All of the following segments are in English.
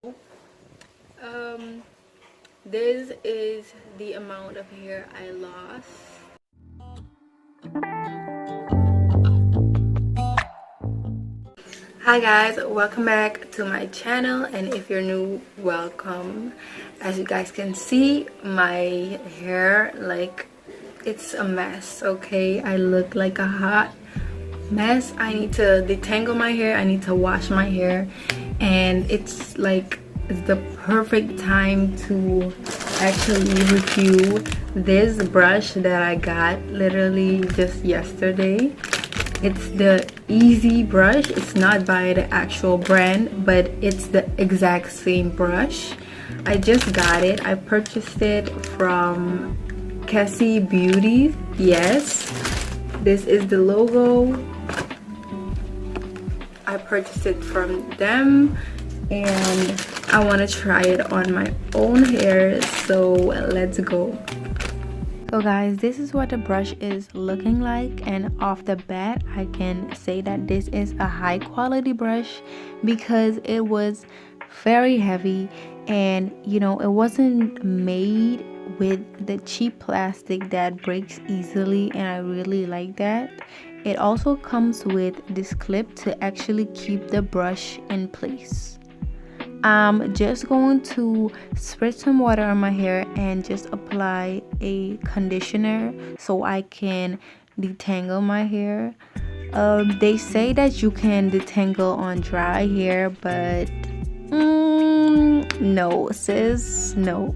Um, this is the amount of hair I lost. Hi guys, welcome back to my channel, and if you're new, welcome. As you guys can see, my hair, like, it's a mess. Okay, I look like a hot mess. I need to detangle my hair, I need to wash my hair, and it's like the perfect time to actually review this brush that I got literally just yesterday. It's the Easy brush. It's not by the actual brand, but it's the exact same brush. I just got it. I purchased it from Cassie Beauty. Yes, this is the logo. I purchased it from them, and I want to try it on my own hair, so let's go. So guys, this is what the brush is looking like, and off the bat I can say that this is a high quality brush because it was very heavy, and you know, it wasn't made with the cheap plastic that breaks easily, and I really like that. It also comes with this clip to actually keep the brush in place. I'm just going to spread some water on my hair and just apply a conditioner so I can detangle my hair. They say that you can detangle on dry hair, but no sis, no.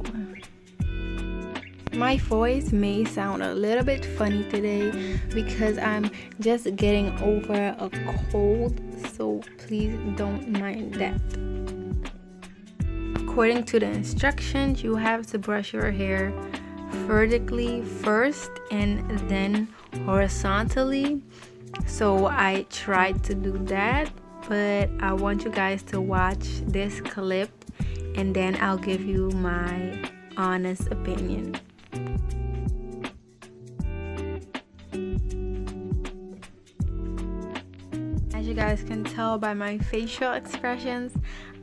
My voice may sound a little bit funny today because I'm just getting over a cold, so please don't mind that. According to the instructions, you have to brush your hair vertically first and then horizontally. So I tried to do that, but I want you guys to watch this clip and then I'll give you my honest opinion. As you guys can tell by my facial expressions,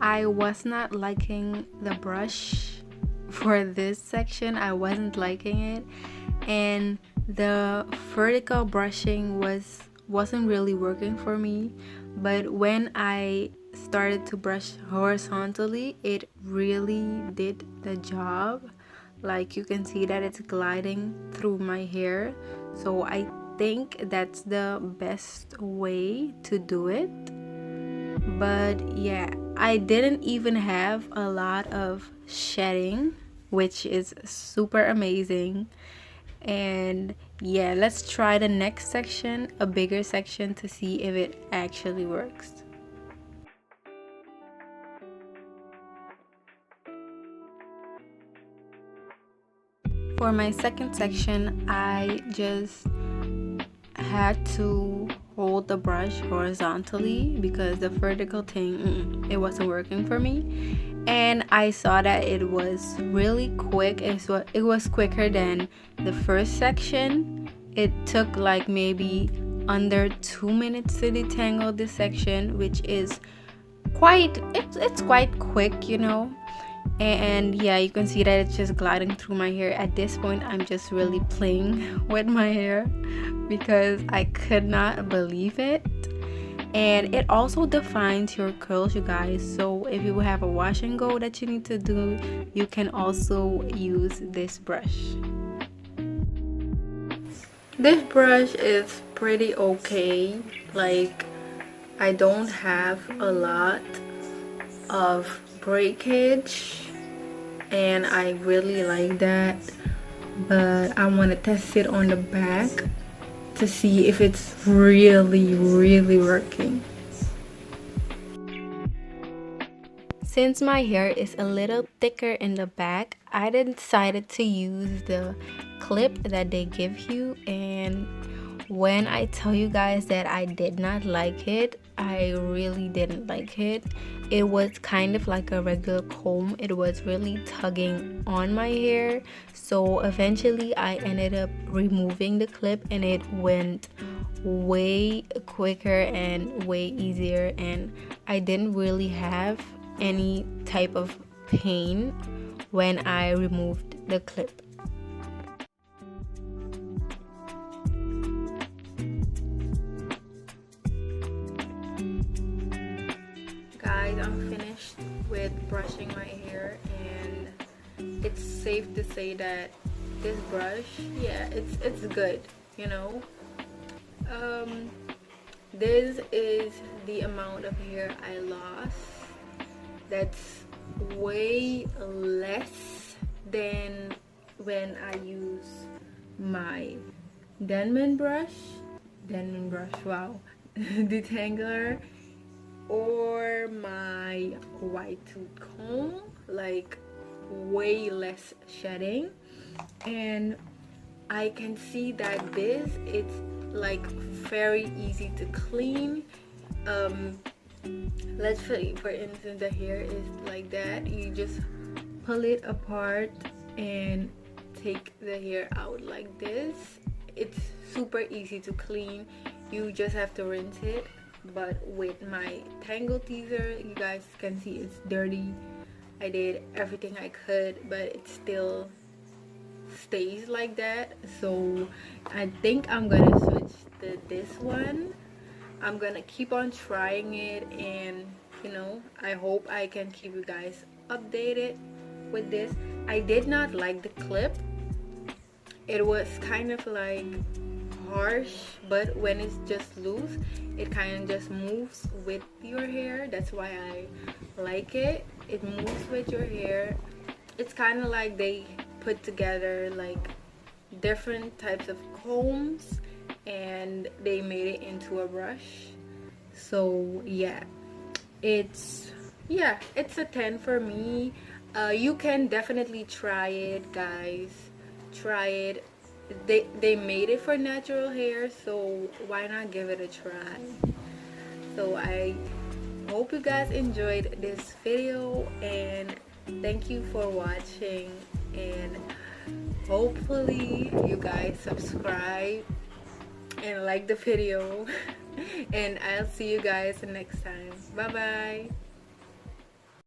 I was not liking the brush for this section. I wasn't liking it, and the vertical brushing wasn't really working for me. But when I started to brush horizontally, it really did the job. Like, you can see that it's gliding through my hair, so I think that's the best way to do it. But yeah, I didn't even have a lot of shedding, which is super amazing. And yeah, let's try the next section, a bigger section, to see if it actually works. For my second section, I just had to hold the brush horizontally because the vertical thing, it wasn't working for me. And I saw that it was really quick. It was quicker than the first section. It took like maybe under 2 minutes to detangle this section, which is it's quite quick, you know. And yeah, you can see that it's just gliding through my hair. At this point, I'm just really playing with my hair because I could not believe it. And it also defines your curls, you guys. So if you have a wash and go that you need to do, you can also use this brush. This brush is pretty okay. Like, I don't have a lot of breakage, and I really like that, but I want to test it on the back to see if it's really working. Since my hair is a little thicker in the back, I decided to use the clip that they give you, and when I tell you guys that I did not like it, I really didn't like it. It was kind of like a regular comb. It was really tugging on my hair, so eventually I ended up removing the clip, and it went way quicker and way easier, and I didn't really have any type of pain when I removed the clip. Guys, I'm finished with brushing my hair, and it's safe to say that this brush, yeah, it's good, you know. This is the amount of hair I lost. That's way less than when I use my Denman brush, wow, detangler, or my white tooth comb. Like, way less shedding, and I can see that this, it's like very easy to clean. Let's say, for instance, the hair is like that. You just pull it apart and take the hair out like this. It's super easy to clean. You just have to rinse it. But with my tangle teaser, you guys can see it's dirty. I did everything I could, but it still stays like that. So I think I'm gonna switch to this one. I'm gonna keep on trying it, and you know, I hope I can keep you guys updated with this. I did not like the clip. It was kind of like harsh, but when it's just loose, it kind of just moves with your hair. That's why I like it. It moves with your hair. It's kind of like they put together like different types of combs and they made it into a brush. So yeah, it's a 10 for me. You can definitely try it, guys. Try it. They made it for natural hair, so why not give it a try? So I hope you guys enjoyed this video, and thank you for watching, and hopefully you guys subscribe and like the video. And I'll see you guys next time. Bye bye.